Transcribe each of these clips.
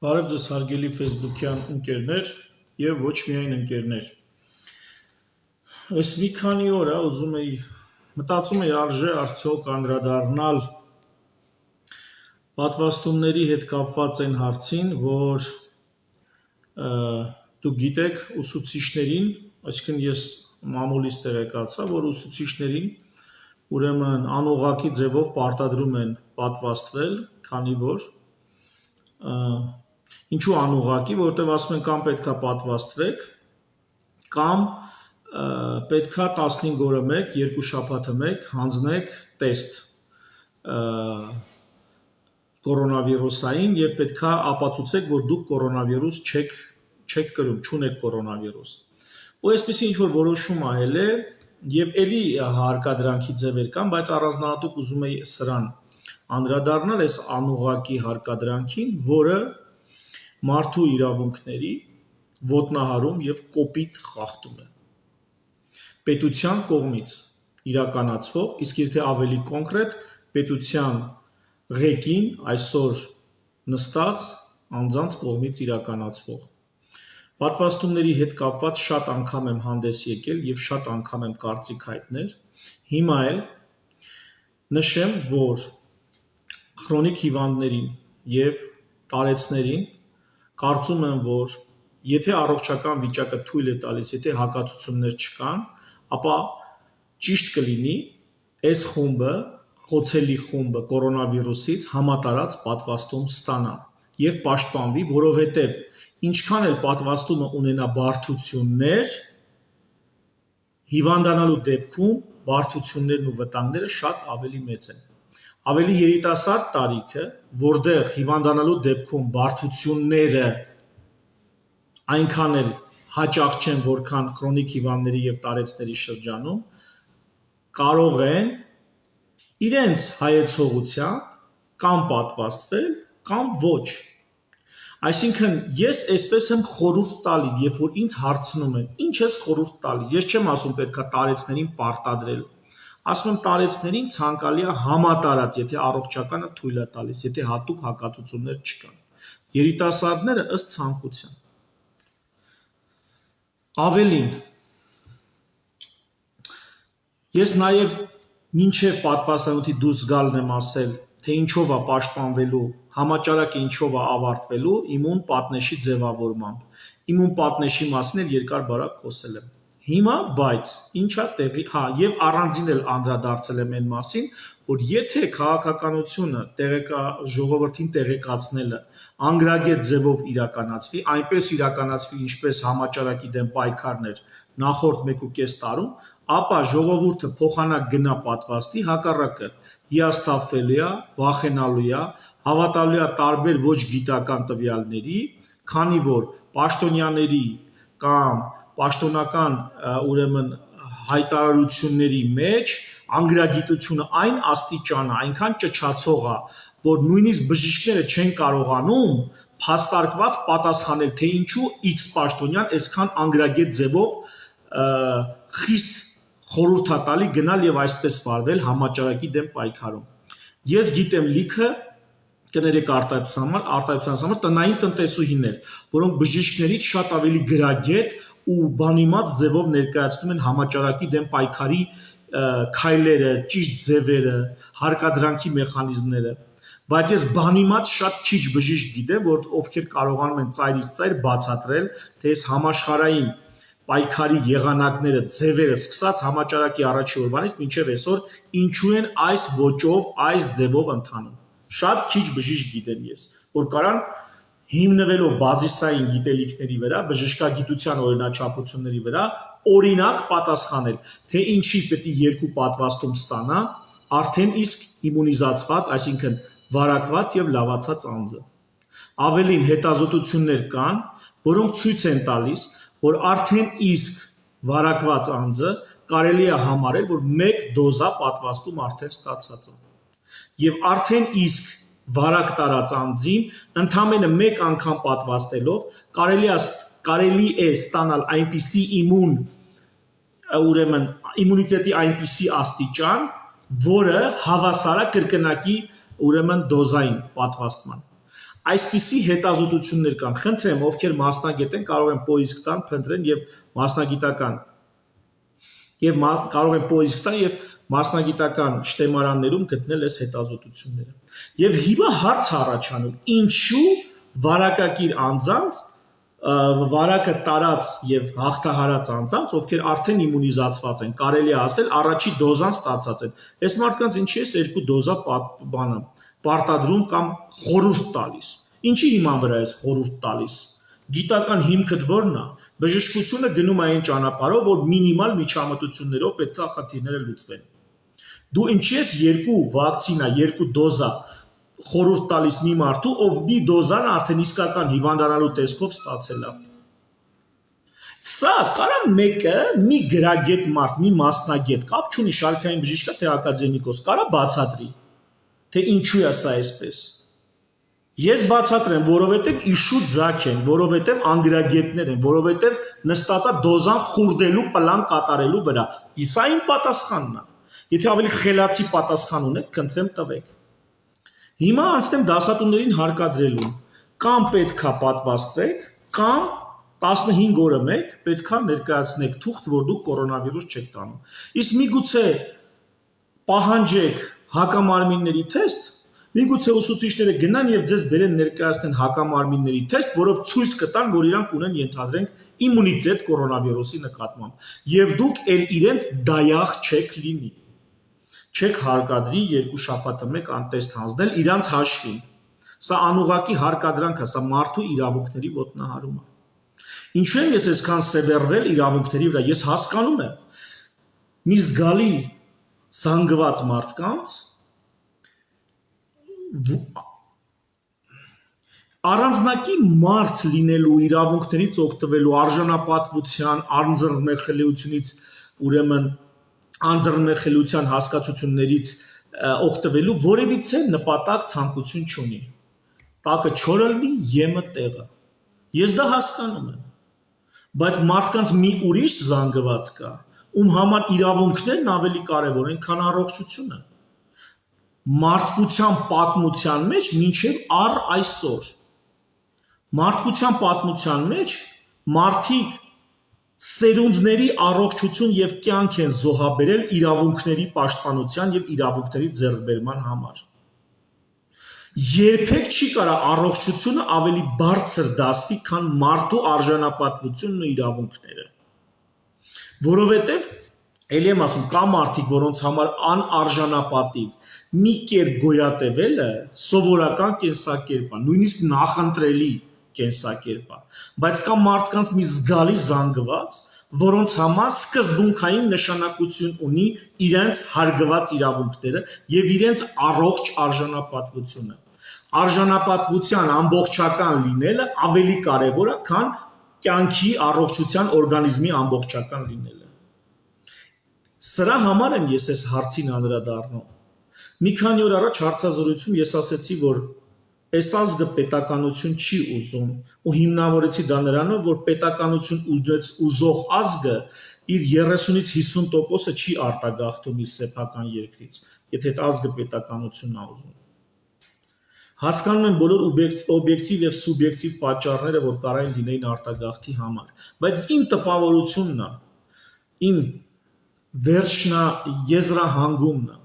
Բարև ձեզ հարգելի Facebook-յան ընկերներ եւ ոչ միայն ընկերներ։ Այս մի քանի օր մտածում էի արժե արդյոք անդրադառնալ պատվաստումների հետ կապված այն հարցին, որ դուք գիտեք ուսուցիչներին, այսինքն ես մամուլից տեղեկացա, որ ուսուցիչներին ուրեմն անուղղակի ձևով պարտադրում են պատվաստվել, քանի որ Ինչու անուղղակի, որովհետև ասում են կամ պետքա պատվաստվեք, կամ պետքա 15 օրը մեկ, 2 շաբաթը մեկ հանձնեք տեստ կորոնավիրուսային եւ պետքա ապացուցեք, որ դուք կորոնավիրուս չեք կրում, չունեք կորոնավիրուս։ Ու այսպեսի ինչ որ որոշում ահել է եւ էլի հարկադրանքի ձևեր կան, բայց առանձնահատուկ ուզում եի սրան անդրադառնալ այս անուղղակի հարկադրանքին, որը մարդու իրավունքների ոտնահարում եւ կոպիտ խախտում է պետության կողմից իրականացվող, իսկ եթե ավելի կոնկրետ պետության ղեկին այսօր նստած անձանց կողմից իրականացվող պատվաստումների հետ կապված շատ անգամ եմ հանդես եկել եւ շատ անգամ եմ կարծիք հայտնել, հիմա էլ նշեմ, որ քրոնիկ հիվանդներին եւ տարեցներին կարծում եմ, որ եթե առողջական վիճակը թույլ է տալիս, եթե հակացություններ չկան, ապա ճիշտ կլինի այս խումբը, խոցելի խումբը կորոնավիրուսից համատարած պատվաստում ստանա եւ պաշտպանվի, որովհետեւ ինչքան էլ պատվաստումը ունենա բարդություններ, հիվանդանալու դեպքում բարդություններն ու վտանգները շատ ավելի մեծ են։ Ավելի երիտասարդ տարիքը, որտեղ հիվանդանալու դեպքում բարդությունները այնքան էլ հաճախ չեն, որքան քրոնիկ հիվանդների եւ տարեցների շրջանում, կարող են իրենց հայեցողությամբ կամ պատվաստվել, կամ ոչ։ Այսինքն ես այսպես եմ խորհուրդ տալի, երբ որ ինձ հարցնում են, ինչ ես խորհուրդ տալի, ես չեմ ասում պետքա տարեցներին պարտադրել։ Ասում եմ տարեցներին ցանկալի է համատարած, եթե առողջականը թույլ է տալիս, եթե հատուկ հակացություններ չկան։ Երիտասարդները ըստ ցանկության։ Ավելին, ես նաև մինչև պատվաստանյութի դուրս գալն եմ ասել, թե ինչով է պաշտպանվելու, համաճարակը ինչով է ավարտվելու իմուն պատնեշի ձևավորմամբ։ Իմուն պատնեշի մասին էլ երկար-բարակ խոսել եմ։ Հիմա, բայց, ինչա տեղի, եւ առանձին էլ անդրադարձել եմ այն մասին, որ եթե քաղաքականությունը ժողովրդին տեղեկացնելը անգրագետ ձևով իրականացվի, այնպես իրականացվի, ինչպես համաճարակի դեմ պայքարն էր նախորդ 1.5 տարում, ապա ժողովուրդը փոխանակ գնա պատվաստի, հակառակը հիասթափվելու է, վախենալու է, հավատալու է տարբեր ոչ գիտական տվյալների, քանի որ պաշտոնյաների կամ պաշտոնական ուրեմն հայտարարությունների մեջ անգրագիտությունը այն աստիճան է, այնքան ճչացող է, որ նույնիսկ բժիշկները չեն կարողանում փաստարկված պատասխանել, թե ինչու X պաշտոնյան այսքան անգրագետ ձևով խիստ խորհուրդ է տալի գնալ եւ այսպես վարվել համաճարակի դեմ պայքարում։ Ես գիտեմ լիքը կներեք արտահայտության համար տնային տնտեսուհիներ, որոնք բժիշկներից շատ ավելի գրագետ ու բանիմաց ձևով ներկայացնում են համաճարակի դեմ պայքարի քայլերը, ճիշտ ձևերը, հարկադրանքի մեխանիզմները, բայց ես բանիմաց շատ քիչ բժիշկ գիտեմ, որ ովքեր կարողանում են ծայրից ծայր բացատրել, թե այս համաշխարհային պայքարի եղանակները, ձևերը սկսած համաճարակի առաջի օրվանից մինչև այսօր ինչու են այս ոճով, այս ձևով ընթանում։ Շատ քիչ բժիշկ գիտեմ ես, որ կարան հիմնվելով բազիսային գիտելիքների վրա, բժշկագիտության օրինաչափությունների վրա, օրինակ պատասխանել, թե ինչի պետք է 2 պատվաստում ստանա արդեն իսկ իմունիզացված, այսինքն վարակված եւ լավացած անձը։ Ավելին հետազոտություններ կան, որոնք ցույց են տալիս, որ արդեն իսկ վարակված անձը կարելի է համարել, որ 1 դոզա պատվաստում արդեն ստացած է։ Եվ արդեն իսկ վարակ տարած անձին ընդամենը 1 անգամ պատվաստելով կարելի է ստանալ այնպիսի ուրեմն իմունիտետի այնպիսի աստիճան, որը հավասար է կրկնակի ուրեմն դոզային պատվաստման։ Այսպիսի հետազոտություններ կան, խնդրեմ, ովքեր մասնագետ են, կարող են պոիսկ տան, փնտրեն եւ մասնագիտական կարող են պոիսկ տան եւ մասնագիտական շտեմարաններում գտնել այս հետազոտությունները։ Եվ հիմա հարց առաջանում, ինչու վարակակիր անձանց վարակը տարած եւ հաղթահարած անձանց, ովքեր արդեն իմունիզացված են, կարելի է ասել առաջի դոզան ստացած են։ Այս մարդկանց ինչի է երկու դոզա պարտադրում կամ խորհուրդ տալիս։ Ինչի հիման վրա է խորհուրդ տալիս։ Գիտական հիմքդ ո՞րն է։ Բժշկությունը գնում է այն ճանապարհով, որ մինիմալ միջամտություններով պետք է խնդիրները լուծվեն։ Դու ինչի ես երկու վակցինա, երկու դոզա խորհուրդ տալիս մի մարդու, ով մի դոզան արդեն իսկական հիվանդանալու տեսքով ստացել է։ Սա կարա մեկը մի գրագետ մարդ, մի մասնագետ, կապ չունի շարքային բժիշկ է թե ակադեմիկոս, կարա բացատրի, թե ինչու է սա այսպես։ Ես բացատրեմ, որովհետև իշու ձակ են, որովհետև անգրագետներ են, որովհետև նստած է դոզան խուրդելու պլան կատարելու վրա։ Սա իմ պատասխանն է։ Եթե ավելի խելացի պատասխան ունեք, խնդրեմ տվեք։ Հիմա անցնեմ դասատուներին հարկադրելուն, կամ պետքա պատվաստվեք, կամ 15 օրը մեկ պետքա ներկայացնեք թուղթ, որ դուք կորոնավիրուս չեք տանում։ Իսկ միգուցե պահանջեք հակամարմինների թեստ, միգուցե ուսուցիչները գնան եւ ձեզ բերեն ներկայացնեն հակամարմինների թեստ, որով ցույց կտան, որ իրանք ունեն ենթադրենք իմունիտետ կորոնավիրուսի նկատմամբ, եւ դուք ել իրենց դայախ չեք լինի։ Չեք հարկադրի 2 շաբաթը մեկ անտեստ հանձնել իրանց հաշվին։ Սա անուղղակի հարկադրանք է, սա մարդու իրավունքների ոտնահարում է։ Ինչու եմ ես այսքան սևեռվել իրավունքների վրա։ Ես հասկանում եմ մի զգալի զանգված մարդկանց առանձնակի մարդ լինելու իրավունքներից օգտվելու արժանապատվության, անձեռնմխելիությունից, ուրեմն անձեռնմխելիության հասկացություններից օգտվելու որևիցե նպատակ ցանկություն չունի։ Տակը չորը լինի, եմը տեղը։ Ես դա հասկանում եմ։ Բայց մարդկանց մի ուրիշ զանգված կա, ում համար իրավունքներն ավելի կարևոր են, քան առողջությունը։ Մարդկության պատմության մեջ մինչև առ այսօր։ Մարդկության պատմության մեջ մարդիկ սերունդների առողջություն եւ կյանք են զոհաբերել իրավունքների պաշտպանության եւ իրավունքների ձեռքբերման համար։ Երբեք չի կարա առողջությունը ավելի բարձր դասվի, քան մարդու արժանապատվությունն ու իրավունքները։ Որովհետեւ ելի եմ ասում, կա մարդիկ, որոնց համար անարժանապատիվ մի կերպ գոյատևելը սովորական կենսակերպ է, նույնիսկ նախընտրելի կենսակերպ է, բայց կա մարդկանց մի զգալի զանգված, որոնց համար սկզբունքային նշանակություն ունի իրենց հարգված իրավունքները եւ իրենց առողջ արժանապատվությունը։ Արժանապատվության ամբողջական լինելը ավելի կարևոր է, քան կյանքի առողջության օրգանիզմի ամբողջական լինելը։ Սրա համար եմ ես այս հարցին անդրադառնում։ Մի քանի օր առաջ հարցազրույցում ես ասացի, որ այս ազգը պետականություն չի ուզում ու հիմնավորեցի դա նրանով, որ պետականություն ուզող ազգը իր 30-ից 50%-ը չի արտագաղթում իր սեփական երկրից, եթե այդ ազգը պետականությունն է ուզում։ Հասկանում եմ բոլոր օբյեկտիվ եւ սուբյեկտիվ պատճառները, որ կարային լինեին արտագաղթի համար, բայց իմ տպավորությունն է, իմ եզրահանգումն է,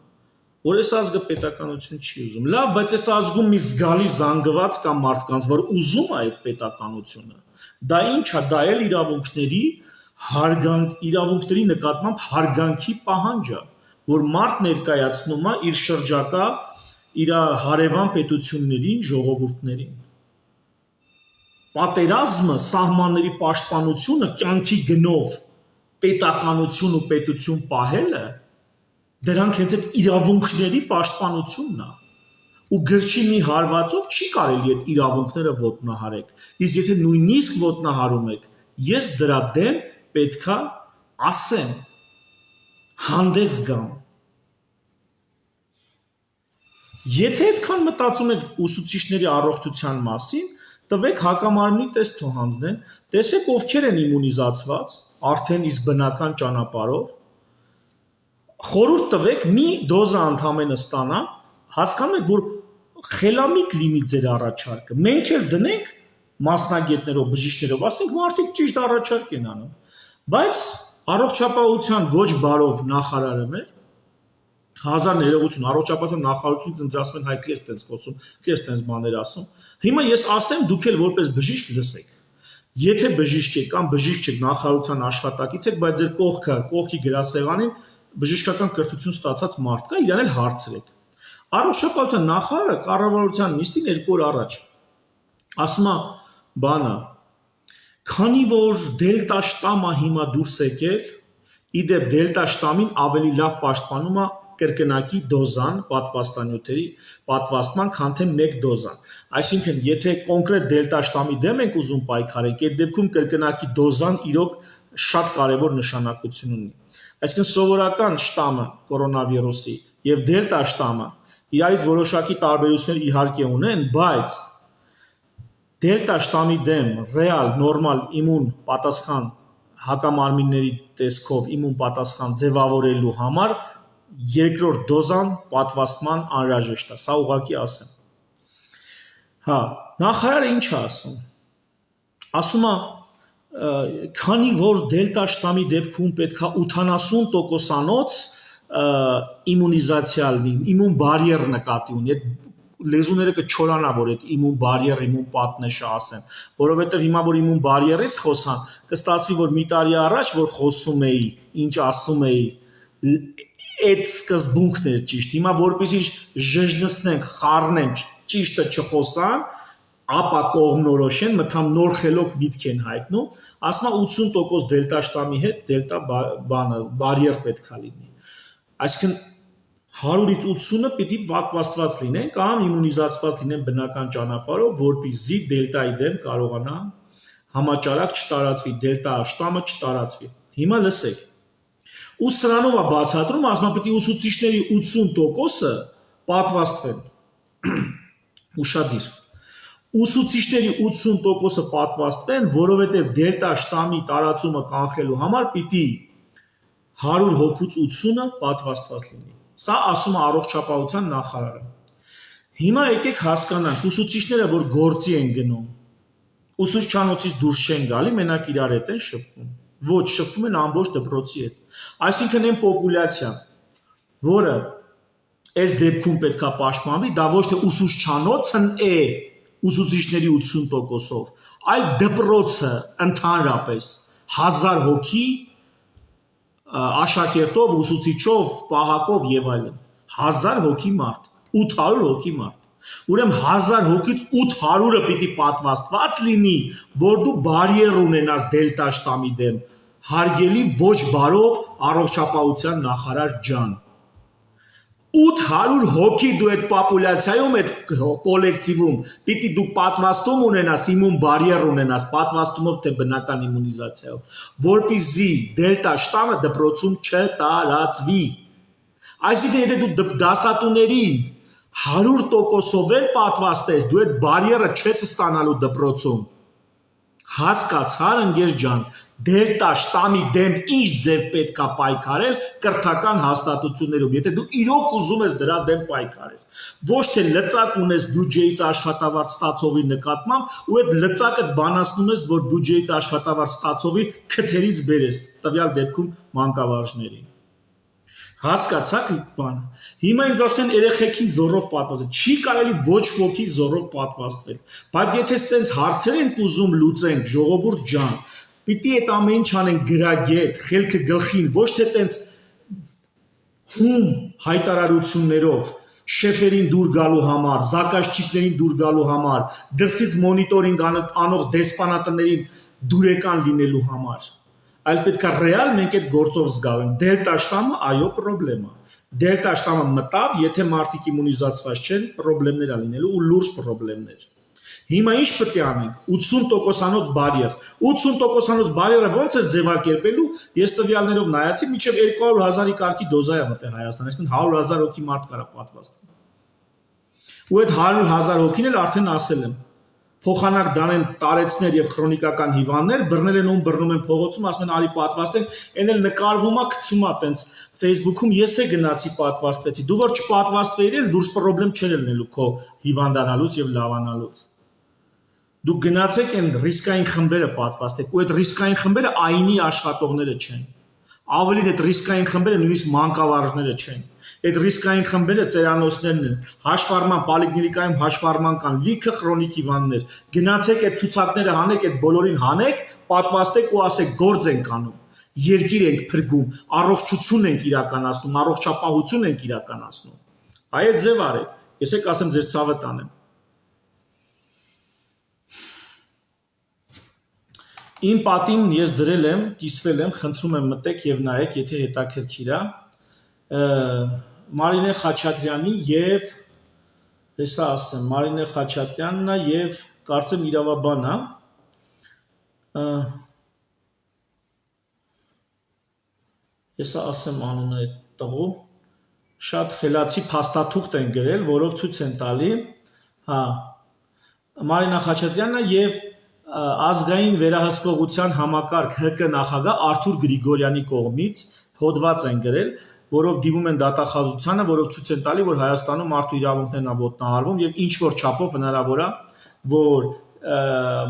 որ այս ազգը պետականություն չի ուզում։ Լավ, բայց այս ազգում մի զգալի զանգված կա մարդկանց, որ ուզում է այդ պետականությունը։ Դա ինչ է, դա էլ իրավունքների նկատմամբ հարգանքի պահանջ է, որ մարդ ներկայացնում է իր շրջակա, իր հարևան պետություններին, ժողովուրդներին։ Պատերազմը, սահմանների պաշտպանությունը, կյանքի գնով պետականություն ու պետություն պահելը դրանք հենց այդ իրավունքների պաշտպանությունն է, ու գրչի մի հարվածով չի կարելի այդ իրավունքները ոտնահարեք, իսկ եթե նույնիսկ ոտնահարում եք, ես դրա դեմ պետքա ասեմ, հանդես գամ։ Եթե այդքան մտածում եք ուսուցիչների առողջության մասին, տվեք հակամարմնի տեստ հանձնեն, տեսեք ովքեր են իմունիզացված, արդեն իսկ բնական ճանապարհով, խորհուրդ տվեք մի դոզա ընդամենը ստանան, հասկանում եք, որ խելամիտ լինի ձեր առաջարկը։ Մենք էլ դնենք մասնագետներով, բժիշկներով, ասենք մարդիկ ճիշտ առաջարկ են անում։ Բայց առողջապահության ոչ բարով նախարարը մեր հազար ներողություն, առողջապահության նախարարությունից ինձ ասում են Հայկ ես տենց խոսում, ես տենց բաներ ասում։ Հիմա ես ասեմ, դուք էլ որպես բժիշկ լսեք։ Եթե բժիշկ եք կամ բժիշկ չեք, նախարարության աշխատակից եք, բայց ձեր կողքի գրասեղանին բժշկական կրթություն ստացած մարդ կա, իրան էլ հարցրեք։ Առողջապահության նախարարը կառավարության նիստին 2 օր առաջ ասում է բանը, քանի որ դելտա շտամը հիմա դուրս եկել, իդեպ դելտա շտամին ավելի լավ պաշտպանում է կրկնակի դոզան, պատվաստանյութերի պատվաստման, քան թե 1 դոզան։ Այսինքն, եթե կոնկրետ դելտա շտամի դեմ ենք ուզում պայքարել, այդ դեպքում կրկնակի դոզան իրոք շատ կարևոր նշանակություն ունի։ Այսինքն, սովորական շտամը կորոնավիրուսի եւ դելտա շտամը իրարից որոշակի տարբերություններ իհարկե ունեն, բայց դելտա շտամի դեմ ռեալ, նորմալ իմուն պատասխան հակամարմինների տեսքով իմուն պատասխան ձևավորելու համար երկրորդ դոզան պատվաստման անհրաժեշտ է, սա ուղղակի ասեմ։ Հա, նախարարը ինչ է ասում։ Ասում է, քանի որ դելտա շտամի դեպքում պետք է 80%-անոց իմունիզացիա լինի, իմուն բարիեր նկատի ունի, լեզուները կչորանա, որ այդ իմուն բարիեր, իմուն պատնեշը ասեն, որովհետև հիմա որ իմուն բարիերից խոսան, կստացվի, որ մի տարի առաջ որ խոսում էի, ինչ ասում էի, այդ սկզբունքն էր ճիշտ։ Հիմա որպեսզի ժժնցնենք, խառնենք, ճիշտը չխոսան, ապա կողմնորոշեն, մտամ նոր խելոք միտք են հայտնում, ասում է 80% դելտա շտամի հետ դելտա բանը բարիեր պետք է լինի։ Այսինքն 100-ից 80-ը պիտի պատվաստված լինեն կամ իմունիզացված լինեն բնական ճանապարհով, որպեսզի դելտայի դեմ կարողանա համաճարակ չտարածվի, դելտա շտամը չտարածվի։ Հիմա լսեք։ Ու սրանով է բացատրում, ասում է պիտի ուսուցիչների 80%-ը պատվաստվեն։ Ուշադիր։ Ուսուցիչների 80%-ը պատվաստվեն, որովհետև դելտա շտամի տարածումը կանխելու համար պիտի 100 հոգուց 80-ը պատվաստված լինի։ Սա ասում է առողջապահության նախարարը։ Հիմա եկեք հասկանանք, ուսուցիչները որ գործի են գնում, ուսուցչանոցից դուրս չեն գալի, մենակ իրար հետ են շփվում։ Ոչ, շփվում են ամբողջ դպրոցի հետ։ Այսինքն այն պոպուլյացիան, որը այս դեպքում պետքա պաշտպանվի, դա ոչ թե ուսուցչանոցն է ուսուցիչների 80%-ով, այլ դպրոցը ընդհանրապես 1000 հոգի աշակերտով, ուսուցիչով, պահակով եւ այլն 1000 հոգի մարդ, 800 հոգի մարդ։ Ուրեմն 1000 հոգից 800-ը պիտի պատվաստված լինի, որ դու բարիեր ունենաս դելտա շտամի դեմ։ Հարգելի ոչ բարով առողջապահության նախարար ջան։ 800 հոգի դու այդ պոպուլյացիայում, այդ կոլեկտիվում պիտի դու պատվաստում ունենաս, իմուն բարիեր ունենաս, պատվաստումով թե բնական իմունիզացիայով, որպեսզի դելտա շտամը դպրոցում չտարածվի։ Այսինքն եթե դու դասատուներին 100%-ով էլ պատվաստես, դու այդ բարիերը չես ստանալու դպրոցում։ Հասկացար ընկեր ջան, դելտա շտամի դեմ ինչ ձև պետքա պայքարել կրթական հաստատություններում, եթե դու իրոք ուզում ես դրա դեմ պայքարես, ոչ թե լծակ ունես բյուջեից աշխատավարձ ստացողի նկատմամբ ու այդ լծակդ բանացնում ես, որ բյուջեից աշխատավարձ ստացողի քթերից բերես, տվյալ դեպքում մանկավարժներին։ Հասկացաք բանը։ Հիմա ինձ ասեն երեխեքին զորով պատվաստել, չի կարելի ոչ ոքի զորով պատվաստվել, բայց եթե սենց հարցեր ենք ուզում լուծենք, ժողովուրդ ջան, պիտի այդ ամեն ինչ անենք գրագետ, խելքը գլխին, ոչ թե տենց հում հայտարարություններով, շեֆերին դուր գալու համար, զակաշչիկներին դուր գալու համար, դրսից մոնիտորինգ անող դեսպանատներին դուրեկան լինելու համար, այլ պետք է ռեալ մենք այդ գործով զգալենք։ Դելտա շտամը այո պրոբլեմ է։ Դելտա շտամը մտավ, եթե մարդիկ իմունիզացված չեն, պրոբլեմներ է լինելու ու լուրջ պրոբլեմներ։ Հիմա ինչ պետք է անենք 80%-անոց բարիեր։ 80%-անոց բարիերը ո՞նց է ձևակերպելու։ Ես տվյալներով նայեցի, մինչև 200,000-ի կարգի դոզա է մտել Հայաստան, այսինքն 100,000 հոգի մարդ կարա պատվաստվի։ Ու այդ 100,000 հոգին էլ արդեն ասել եմ, փոխանակ դանեն տարեցներ եւ քրոնիկական հիվանդներ բռնել են ում բռնում են փողոցում ասում են արի պատվաստեն այն էլ նկարվում է գցում է տենց Facebook-ում ես է գնացի պատվաստվեցի դու որ չպատվաստվեիր էլ դուրս խնդրեմ չէր լինելու քո հիվանդանալուց եւ լավանալուց դու գնացեք այն ռիսկային խմբերը պատվաստեք ու այդ ռիսկային խմբերը այնի աշխատողները չեն Ավելին այդ ռիսկային խմբերը նույնիսկ մանկավարժները չեն։ Այդ ռիսկային խմբերը ծերանոցներն են, հաշվառման պոլիկլինիկայում հաշվառման կան, լիքը քրոնիկ հիվանդներ։ Գնացեք այդ ցուցակները հանեք, այդ բոլորին հանեք, պատվաստեք ու ասեք գործ ենք անում։ Երկիր ենք փրկում, առողջություն ենք իրականացնում, առողջապահություն ենք իրականացնում։ Այդ ձև արեք։ Ես եք ասեմ ձեր ցավը տանեմ։ Իմ պատին ես դրել եմ, կիսվել եմ, խնդրում եմ մտեք եւ նայեք, եթե հետաքրքիր է։ Մարինե Խաչատրյանի եւ հեսա ասեմ, Մարինե Խաչատրյանն է եւ կարծեմ իրավաբան է։ Հեսա ասեմ անունը այդ տղու։ Շատ խելացի փաստաթուղթ են գրել, որով ցույց են տալի, հա։ Մարինա Խաչատրյանն է եւ ազգային վերահսկողության համակարգ ՀԿ նախագահ Արթուր Գրիգորյանի կողմից հոդված են գրել, որով դիմում են դատախազությանը, որով ցույց են տալի, որ Հայաստանում մարդու իրավունքներն են ոտնահարվում եւ ինչ որ չափով հնարավոր է, որ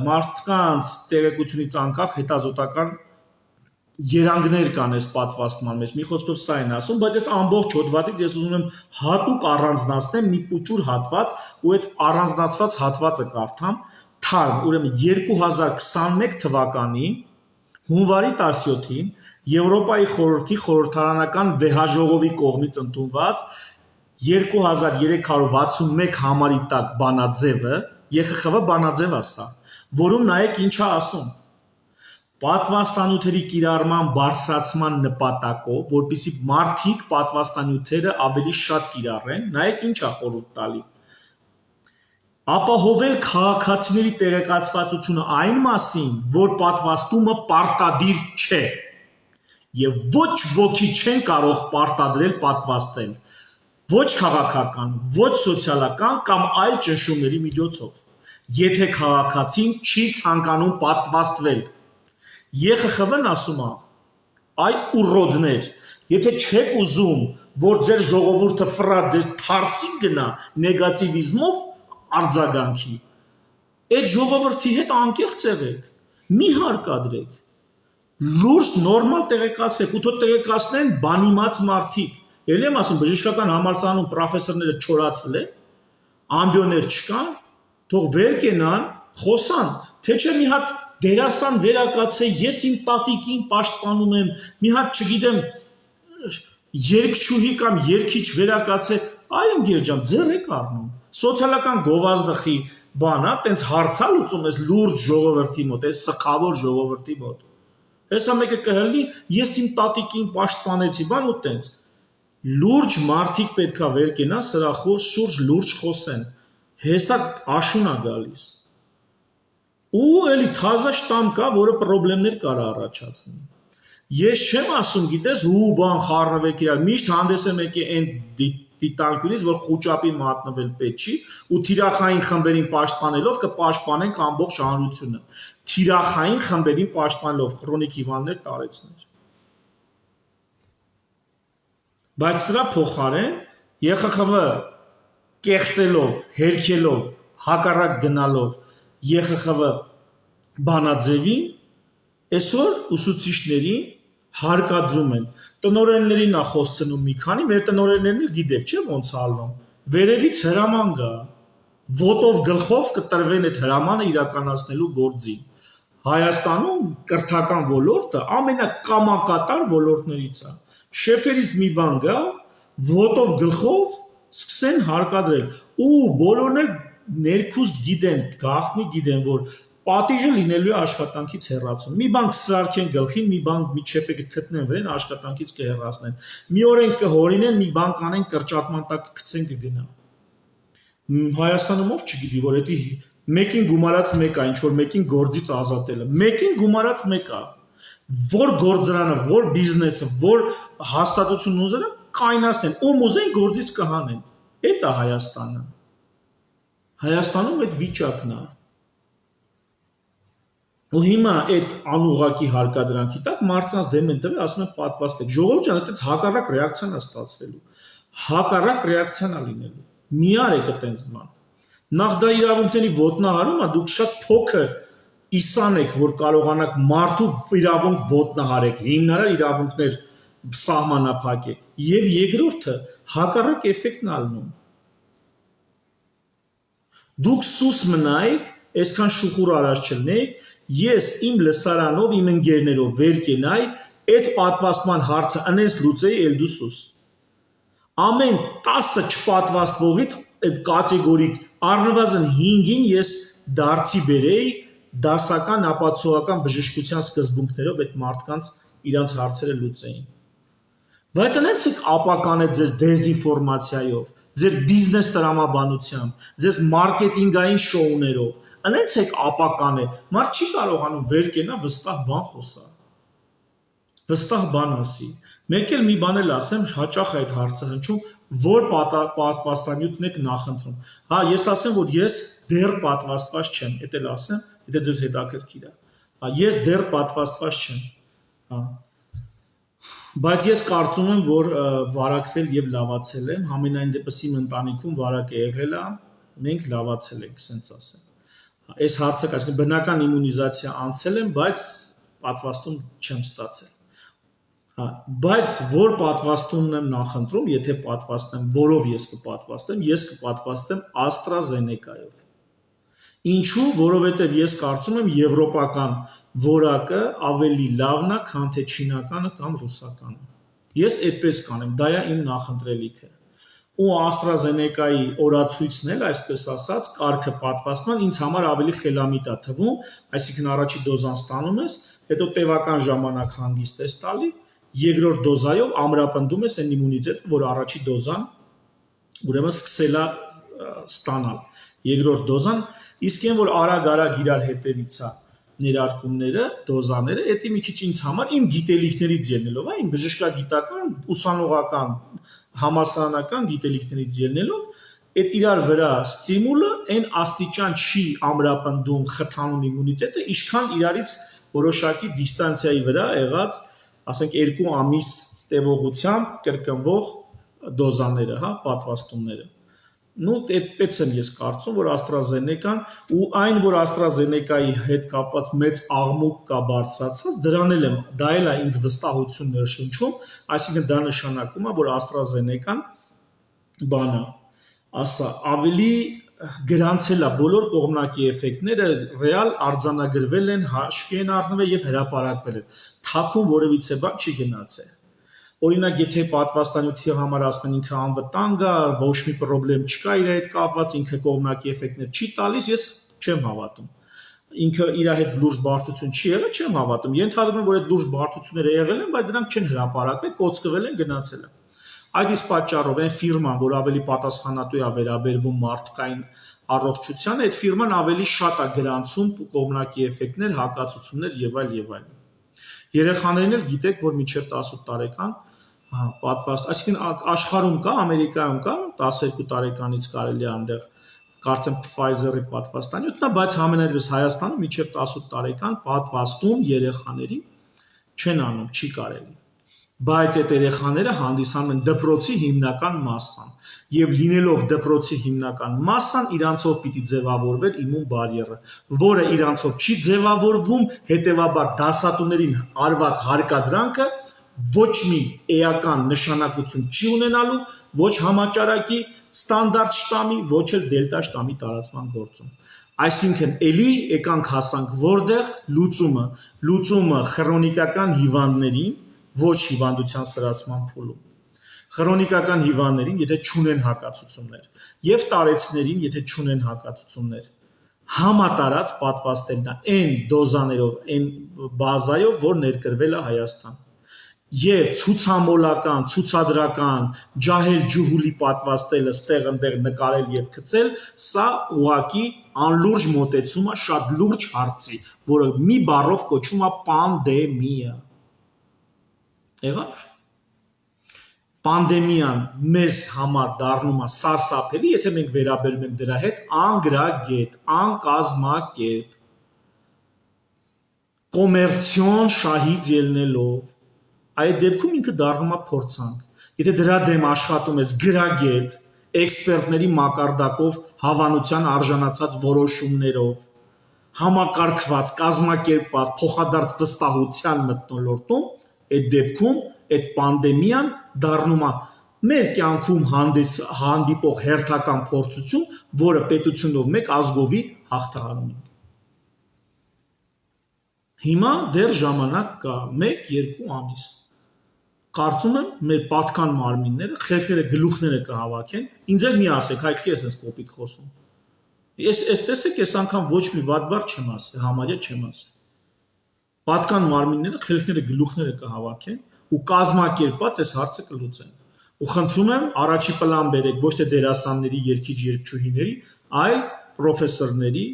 մարդկանց տեղեկությունից անկախ հետազոտական երանգներ կան այս պատվաստման մեջ։ Մի խոսքով սա են ասում, բայց այս ամբողջ հոդվածից ես ուզում եմ հատուկ առանձնացնեմ մի փուճուր հատված ու այդ առանձնացված հատվածը կարդամ Թարմ, ուրեմն 2021 թվականի հունվարի 17-ին Եվրոպայի խորհրդի խորհրդարանական վեհաժողովի կողմից ընդունված 2361 համարի տակ բանաձևը, ԵԽԽՎ բանաձև է սա, որում նայեք ինչ է ասում։ Պատվաստանյութերի կիրառման բարձրացման նպատակով, որպեսզի մարդիկ պատվաստանյութերը ավելի շատ կիրառեն, նայեք ինչ է խորհուրդ տալի։ Ապահովել քաղաքացիների տեղեկացվածությունը այն մասին, որ պատվաստումը պարտադիր չէ եւ ոչ ոքի չեն կարող պարտադրել պատվաստել, ոչ քաղաքական, ոչ սոցիալական կամ այլ ճնշումների միջոցով, եթե քաղաքացին չի ցանկանում պատվաստվել։ ԵԽԽՎ-ն ասում է. այ ուռոդներ, եթե չեք ուզում, որ ձեր ժողովուրդը ֆրատ ձեզ թարսի գնա նեգատիվիզմով արձագանքի, այդ ժողովրդի հետ անկեղծ եղեք, մի հարկադրեք, լուրջ նորմալ տեղեկացրեք, ու թող տեղեկացնեն բանիմաց մարդիկ։ Ելի եմ ասում, բժշկական համալսարանում պրոֆեսորները չորացել են, ամբիոներ չկան, թող վեր կենան, խոսան, թե չէ մի հատ դերասան վերակացե, ես իմ տատիկին պաշտպանում եմ, մի հատ չգիտեմ, երգչուհի կամ երգիչ վերակացե, այ ընկեր ջան, ձեռ եք առնում։ Սոցիալական գովազդի բան է, տենց հարցա լուծում ես լուրջ ժողովրդի մոտ, այս սխավոր ժողովրդի մոտ։ Հեսա մեկը կհլի, ես իմ տատիկին պաշտպանեցի, բան ու տենց։ Լուրջ մարդիկ պետքա վեր կենա, սրախոր շուրջ լուրջ խոսեն։ Հեսա աշուն է գալիս։ Ու էլի թազա շտամ կա, որը խնդիրներ կարա առաջացնի։ Ես չեմ ասում, գիտես, ու բան խառնվեք իրար, միշտ հանդես եմ եկել այն դիտանկյունից, որ խոճապի մատնվել պետք չի, ու թիրախային խմբերին պաշտպանելով կպաշտպանենք ամբողջ հանրությունը։ Թիրախային խմբերին պաշտպանելով քրոնիկ հիվանդներ տարեցներ։ Բայց սրա փոխարեն ԵԽԽՎ կեղծելով, հերքելով, հակառակ գնալով ԵԽԽՎ բանաձևին այսօր ուսուցիչներին հարկադրում են տնօրեններին է խոսցնում մի քանի, մեր տնօրեններն էլ գիտեք, չէ՞ ոնց ալնում։ Վերևից հրաման գա, ոտով գլխով կտրվեն այդ հրամանը իրականացնելու գործին։ Հայաստանում կրթական ոլորտը ամենակամակատար ոլորտներից է։ Շեֆերից մի բան գա, ոտով գլխով սկսեն հարկադրել ու բոլորն էլ ներքուստ գիտեն, գաղտնի գիտեն, որ պատիժը լինելու է աշխատանքից հեռացում։ Մի բան կսարքեն գլխին, մի բան մի չեպը կգտնեն վրան, աշխատանքից կհեռացնեն։ Մի օրեն կհորինեն, մի բան կանեն, կրճատման տակ կգցեն կգնա։ Հայաստանում ով չգիտի, որ դա մեկին գումարած մեկ է, ինչ որ մեկին գործից ազատելը։ Մեկին գումարած մեկ է։ Որ գործարանը, որ բիզնեսը, որ հաստատությունն ուզելը կայնացնեն, ում ուզեն գործից կհանեն։ Դա է Հայաստանը։ Հայաստանում այդ վիճակն է։ Ու հիմա այդ անուղակի հարկադրանքի տակ մարդկանց դեմ են տվել, ասում են պատվաստեք։ Ժողովուրդ ջան, այդպես հակառակ ռեակցիան է ստացվելու։ Հակառակ ռեակցիան է լինելու։ Մի արեք այտենց բան։ Նախ դա իրավունքների ոտնահարում է, դուք շատ փոքր իսան եք, որ կարողանաք մարդու իրավունք ոտնահարեք, հիմնարար իրավունքներ սահմանափակեք։ Եվ երկրորդը հակառակ էֆեկտն է լինում։ Դուք սուս մնայիք, այսքան շուխուր արած չլինեիք, ես իմ լսարանով, իմ ընկերներով վեր կենայի, այդ պատվաստման հարցը անես լուծեի, էլ դու սուս։ Ամեն 10 չպատվաստվողից այդ կատեգորիկ առնվազն 5-ին ես դարձի բերեի դասական ապացուցողական բժշկության սկզբունքներով այդ մարդկանց իրանց հարցերը լուծեին։ Բայց անենց եք ապականել ձեզ դեզինֆորմացիայով, ձեր բիզնես տրամաբանությամբ, ձեզ մարքեթինգային շոուներով, անենց եք ապականել, մարդ չի կարողանում վեր կենա վստահ բան խոսա, վստահ բան ասի։ Մեկ էլ մի բան էլ ասեմ, հաճախ է այդ հարցը հնչում, որ պատվաստանյութն եք նախընտրում։ Հա, ես ասեմ, որ ես դեռ պատվաստված չեմ, էդ էլ ասեմ, եթե ձեզ հետաքրքիր է։ Հա, ես դեռ պատվաստված չեմ։ Հա, բայց ես կարծում եմ, որ վարակվել եւ լավացել եմ, համենայն դեպս իմ ընտանիքում վարակ է եղել է, մենք լավացել ենք, ասենց ասեմ։ Այս հարցը, այսինքն բնական իմունիզացիա անցել եմ, բայց պատվաստում չեմ ստացել։ Հա, բայց որ պատվաստումն եմ նախընտրում, եթե պատվաստեմ, որով ես կպատվաստեմ AstraZeneca-ով։ Ինչու, որովհետև ես կարծում եմ եվրոպական որակը ավելի լավն է, քան թե չինականը կամ ռուսականը։ Ես այդպես կանեմ, դա է իմ նախընտրելիքը։ Ու AstraZeneca-ի օրացույցն էլ, այսպես ասած, կարգը պատվաստման ինձ համար ավելի խելամիտ է թվում, այսինքն առաջի դոզան ստանում ես, հետո տևական ժամանակ հանգիստ ես տալի, երկրորդ դոզայով ամրապնդում ես այն իմունիտետը, որ առաջի դոզան ուրեմն սկսել է ստանալ։ Երկրորդ դոզան, իսկ այն որ արագ իրար հետևից է ներարկումները, դոզաները, դա մի քիչ ինձ համար իմ գիտելիքներից ելնելով, իմ բժշկագիտական, ուսանողական, համալսարանական գիտելիքներից ելնելով, այդ իրար վրա ստիմուլը այն աստիճան չի ամրապնդում, խթանում իմունիտետը, ինչքան իրարից որոշակի դիստանցիայի վրա եղած, ասենք 2 ամիս տևողությամբ կրկնվող դոզաները, հա, պատվաստումները։ Ну, այդպես եմ ես կարծում, որ AstraZeneca-ն ու այն, որ AstraZeneca-ի հետ կապված մեծ աղմուկ կա բարձրացած, դրան էլ եմ, դա էլ է ինձ վստահություն ներշնչում, այսինքն դա նշանակում է, որ AstraZeneca-ն բանը, ասա, ավելի գրանցել է բոլոր կողմնակի էֆեկտները, ռեալ արձանագրվել են, հաշվի են առնվել եւ հրապարակվել են։ Թաքուն որևիցե բան չի գնացել։ Օրինակ, եթե պատվաստանյութի համար ասեն ինքը անվտանգ է, ոչ մի խնդրեմ չկա իր հետ կապված, ինքը կողմնակի էֆեկտներ չի տալիս, ես չեմ հավատում։ Ինքը իր հետ լուրջ բարդություն չի եղել, չեմ հավատում։ Ենթադրում եմ, որ այդ լուրջ բարդությունները եղել են, բայց դրանք չեն հրապարակվել, կոծկվել են, գնացել են։ Այդ իսկ պատճառով այն ֆիրման, որ ավելի պատասխանատու է վերաբերվում մարդկային առողջությանը, այդ ֆիրման ավելի շատ է գրանցում կողմնակի էֆեկտներ, հակացություններ եւ այլ եւ այլ։ Երեխաներին էլ գիտեք, որ մինչև 18 տարեկան պատվաստ, այսինքն աշխարհում կա, Ամերիկայում կա 12 տարեկանից կարելի է այնտեղ կարծեմ Pfizer-ի պատվաստանյութն է, բայց համենայնպես Հայաստանում մինչև 18 տարեկան պատվաստում երեխաներին չեն անում, չի կարելի։ Բայց այդ երեխաները հանդիսանում են դպրոցի հիմնական մասսան, եւ լինելով դպրոցի հիմնական մասսան, իրանցով պիտի ձևավորվեր իմուն բարիերը, որը իրանցով չի ձևավորվում, հետեւաբար դասատուներին արված հարկադրանքը ոչ մի էական նշանակություն չի ունենալու, ոչ համաճարակի ստանդարտ շտամի, ոչ էլ դելտա շտամի տարածման գործում։ Այսինքն էլի եկանք հասանք որտեղ լուծումը քրոնիկական հիվանդներին, ոչ հիվանդության սրացման փուլում։ Քրոնիկական հիվանդներին, եթե չունեն հակացություններ, եւ տարեցներին, եթե չունեն հակացություններ, համատարած պատվաստելն է այն դոզաներով, այն բազայով, որ ներկրվել է Հայաստան։ Եվ ցուցամոլական, ցուցադրական, ջահել ջուհուլի պատվաստելը ստեղ ընտեղ նկարել եւ գցել, սա ուղակի անլուրջ մոտեցում է շատ լուրջ հարցի, որը մի բառով կոչվում է պանդեմիա։ Եղավ։ Պանդեմիան մեզ համար դառնում է սարսափելի, եթե մենք վերաբերում ենք դրա հետ անգրագետ, անկազմակերպ։ կոմերցիոն շահից ելնելով, այդ դեպքում ինքը դառնում է փորձանք։ Եթե դրա դեմ աշխատում ես գրագետ, էքսպերտների մակարդակով հավանության արժանացած որոշումներով, համակարգված, կազմակերպված, փոխադարձ վստահության մթնոլորտում, այդ դեպքում այդ պանդեմիան դառնում է մեր կյանքում հանդիպող հերթական փորձություն, որը պետությունով մեկ ազգովի հաղթահարում ենք։ Հիմա դեռ ժամանակ կա 1-2 ամիս։ Կարծում եմ մեր պատկան մարմինները, խելքները, գլուխները կհավաքեն, ինձ էլ մի ասեք, հայտնի ես այս կոպիտ խոսում։ Ես տեսեք, այս անգամ ոչ մի վատ բառ չեմ ասել, համարյա չեմ ասել։ Պատկան մարմինները, խելքները, գլուխները կհավաքեն ու կազմակերպված այս հարցը կլուծեն։ Ու խնդրում եմ առաջի պլան բերեք ոչ թե դերասանների, երգիչ երգչուհիների, այլ պրոֆեսորների,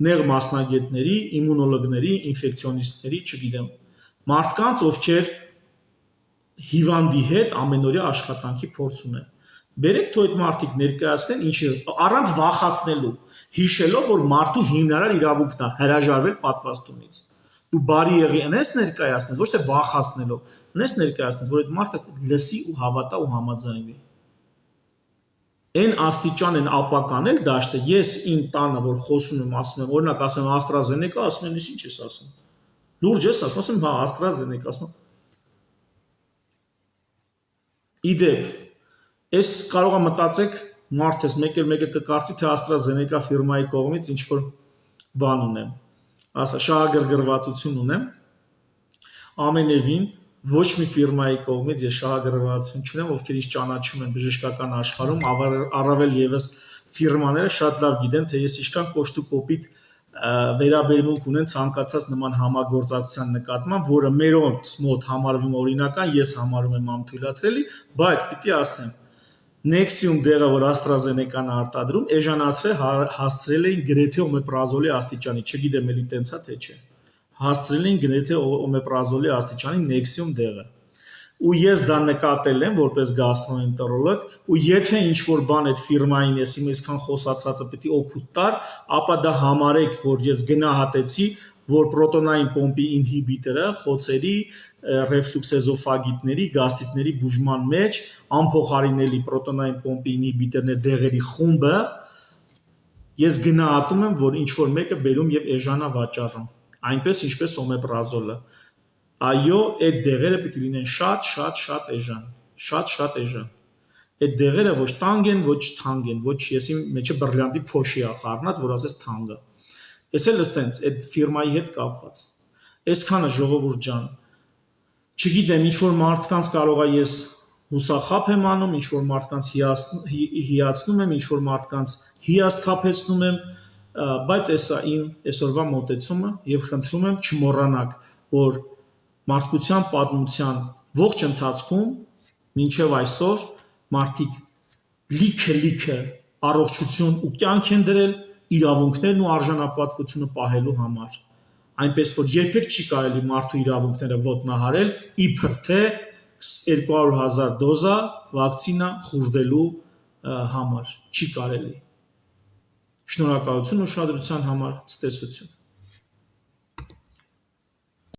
նեղ մասնագետների, իմունոլոգների, ինֆեկցիոնիստների, չգիտեմ, մարդկանց, ովքեր հիվանդի հետ ամենօրյա աշխատանքի փորձ ունեն։ Բերեք թող այդ մարդիկ ներկայացնեն ինչի առանց վախացնելու, հիշելով, որ մարդու հիմնարար իրավունքն է հրաժարվել պատվաստումից։ Դու բարի եղի այնպես ներկայացնես, ոչ թե վախացնելով, այնպես ներկայացնես, որ այդ մարդը լսի ու հավատա ու համաձայնվի։ Այն աստիճան են ապականել դաշտը, ես իմ տանը, որ խոսում եմ, ասում եմ, օրինակ ասում եմ AstraZeneca, ասում են, ինչ ես ասում։ Լուրջ ես ասում, հա, AstraZeneca, ասում եմ։ Իդեպ, ես կարող եմ մտածեք, մարդ ես, մեկը կկարծի, թե AstraZeneca ֆիրմայի կողմից ինչ-որ բան ունեմ, ասա, շահագրգռվածություն ունեմ, ամենևին ոչ մի ֆիրմայի կողմից ես շահագրգռվածություն չունեմ, ովքեր ինձ ճանաչում են բժշկական աշխարհում, առավել ևս ֆիրմաները շատ լավ գիտեն, թե ես ինչքան կոշտուկոպիտ վերաբերմունք ունեն ցանկացած նման համագործակցության նկատմամբ, որը մերոնց մոտ համարվում օրինական, ես համարում եմ անթույլատրելի, բայց պիտի ասեմ, Nexium դեղը, որ AstraZeneca-ն արտադրում, էժանացրել հասցրել էին գրեթե օմեպրազոլի աստիճանի, չգիտեմ էլի տենց է թե չէ։ Հասցրել էին գրեթե օմեպրազոլի աստիճանի Nexium դեղը։ Ու ես դա նկատել եմ որպես գաստրոենտերոլոգ, ու եթե ինչ-որ բան այդ ֆիրմային ես իմ այսքան խոսացածը պիտի օգուտ տար, ապա դա համարեք, որ ես գնահատեցի, որ պրոտոնային պոմպի ինհիբիտորը խոցերի, ռեֆլյուքսեզոֆագիտների, գաստրիտների բուժման մեջ անփոխարինելի պրոտոնային պոմպի ինհիբիտորներ դեղերի խումբը ես գնահատում եմ, որ ինչ-որ մեկը բերում եւ էժանա վաճառում, այնպես ինչպես օմեպրազոլը։ Այո, այդ դեղերը պիտի լինեն շատ էժան, շատ էժան։ Այդ դեղերը ոչ տանգ են, ոչ թանկ են, ոչ եսի մեջը բրիլյանտի փոշի է խառնած, որ ասես թանկ է։ Ես էլ ասենց այդ ֆիրմայի հետ կապված։ Այսքանը ժողովուրդ ջան։ Չգիտեմ, ինչ որ մարդկանց կարող է ես հուսախաբ եմ անում, ինչ որ մարդկանց հիացնում եմ, ինչ որ մարդկանց հիասթափեցնում եմ, բայց էսա իմ այսօրվա մոտեցումը եւ խնդրում եմ չմոռանաք, որ մարդկության պատմության ողջ ընթացքում մինչև այսօր մարդիկ լիքը առողջություն ու կյանք են դրել իրավունքներն ու արժանապատվությունը պահելու համար, այնպես որ երբեք չի կարելի մարդու իրավունքները ոտնահարել իբր թե 200,000 դոզա վակցինա խուրդելու համար, չի կարելի։ Շնորհակալություն ուշադրության համար, ցտեսություն։